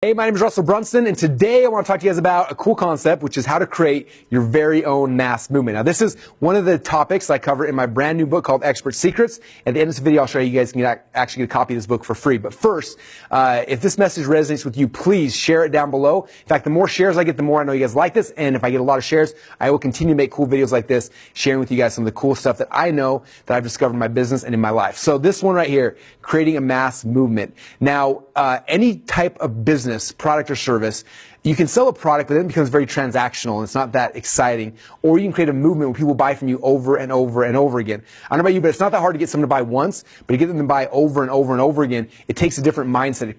Hey, my name is Russell Brunson, and today I want to talk to you guys about a cool concept, which is how to create your very own mass movement. Now, this is one of the topics I cover in my brand new book called Expert Secrets. At the end of this video, I'll show you guys can actually get a copy of this book for free. But first, if this message resonates with you, please share it down below. In fact, the more shares I get, the more I know you guys like this. And if I get a lot of shares, I will continue to make cool videos like this, sharing with you guys some of the cool stuff that I know that I've discovered in my business and in my life. So this one right here, creating a mass movement. Now, any type of business, product or service, you can sell a product, but then it becomes very transactional and it's not that exciting. Or you can create a movement where people buy from you over and over and over again. I don't know about you, but it's not that hard to get someone to buy once, but to get them to buy over and over and over again, it takes a different mindset.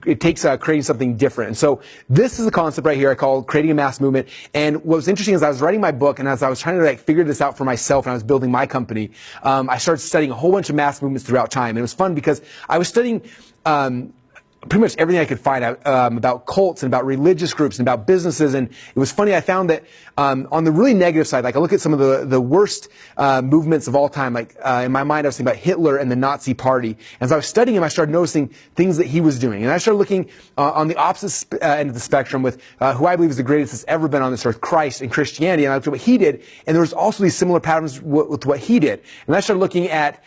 It takes creating something different. And so this is a concept right here I call creating a mass movement. And what was interesting is I was writing my book, and as I was trying to figure this out for myself and I was building my company, I started studying a whole bunch of mass movements throughout time. And it was fun because I was studying pretty much everything I could find out about cults and about religious groups and about businesses. And it was funny, I found that on the really negative side, like I look at some of the worst movements of all time, like in my mind I was thinking about Hitler and the Nazi Party. As I was studying him, I started noticing things that he was doing. And I started looking on the opposite end of the spectrum with who I believe is the greatest that's ever been on this earth, Christ and Christianity. And I looked at what he did, and there was also these similar patterns with what he did. And I started looking at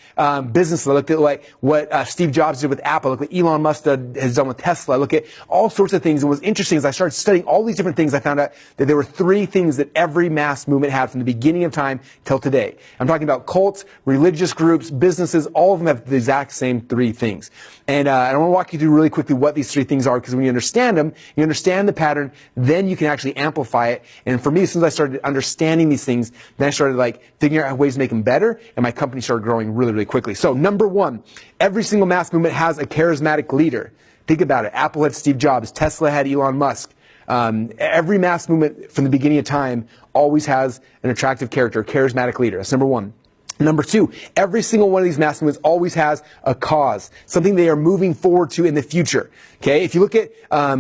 businesses. I looked at like what Steve Jobs did with Apple, look what Elon Musk has done with Tesla. I look at all sorts of things. And what's interesting is I started studying all these different things. I found out that there were three things that every mass movement had from the beginning of time till today. I'm talking about cults, religious groups, businesses. All of them have the exact same three things. And I want to walk you through really quickly what these three things are, because when you understand them, you understand the pattern, then you can actually amplify it. And for me, as soon as I started understanding these things, then I started figuring out ways to make them better, and my company started growing really, really quickly. So number one, every single mass movement has a charismatic leader. Think about it. Apple had Steve Jobs. Tesla had Elon Musk. Every mass movement from the beginning of time always has an attractive character, a charismatic leader. That's number one. Number two, every single one of these mass movements always has a cause, something they are moving forward to in the future. Okay, if you look at,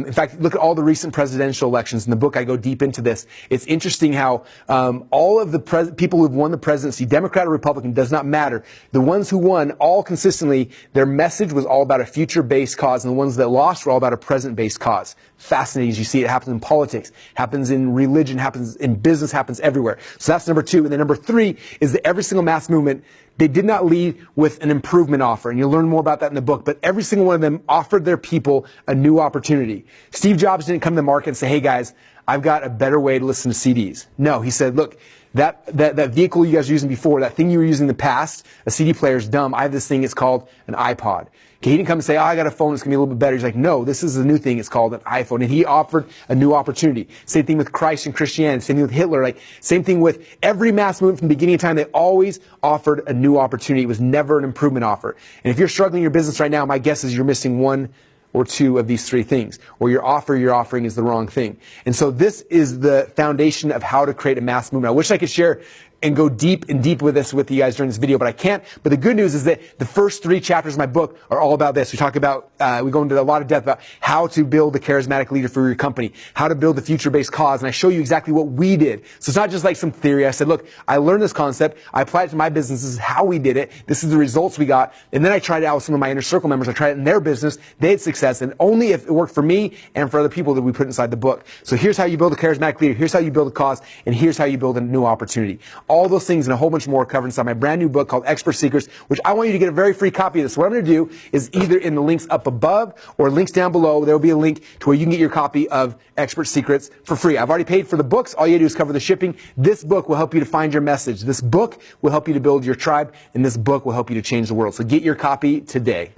in fact, look at all the recent presidential elections. In the book, I go deep into this. It's interesting how all of the people who've won the presidency, Democrat or Republican, does not matter. The ones who won, all consistently, their message was all about a future-based cause, and the ones that lost were all about a present-based cause. Fascinating as you see it happens in politics, happens in religion, happens in business, happens everywhere. So that's number two. And then number three is that every single mass movement, they did not lead with an improvement offer. And you'll learn more about that in the book. But every single one of them offered their people a new opportunity. Steve Jobs didn't come to the market and say, hey guys, I've got a better way to listen to CDs. No, he said, look, that vehicle you guys were using before, that thing you were using in the past, a CD player is dumb. I have this thing, it's called an iPod. Okay, he didn't come and say, oh, I got a phone, it's going to be a little bit better. He's like, no, this is a new thing, it's called an iPhone. And he offered a new opportunity. Same thing with Christ and Christianity, same thing with Hitler, same thing with every mass movement from the beginning of time. They always offered a new opportunity. It was never an improvement offer. And if you're struggling in your business right now, my guess is you're missing one or two of these three things, or your offer you're offering is the wrong thing. And so this is the foundation of how to create a mass movement. I wish I could share and go deep with this with you guys during this video, but I can't. But the good news is that the first three chapters of my book are all about this. We talk about, we go into a lot of depth about how to build a charismatic leader for your company, how to build a future-based cause, and I show you exactly what we did. So it's not just like some theory. I said, look, I learned this concept, I applied it to my business, this is how we did it, this is the results we got, and then I tried it out with some of my inner circle members. I tried it in their business, they had success, and only if it worked for me and for other people that we put inside the book. So here's how you build a charismatic leader, here's how you build a cause, and here's how you build a new opportunity. All those things and a whole bunch more are covered inside my brand new book called Expert Secrets, which I want you to get a very free copy of this. What I'm going to do is either in the links up above or links down below, there will be a link to where you can get your copy of Expert Secrets for free. I've already paid for the books. All you have to do is cover the shipping. This book will help you to find your message. This book will help you to build your tribe, and this book will help you to change the world. So get your copy today.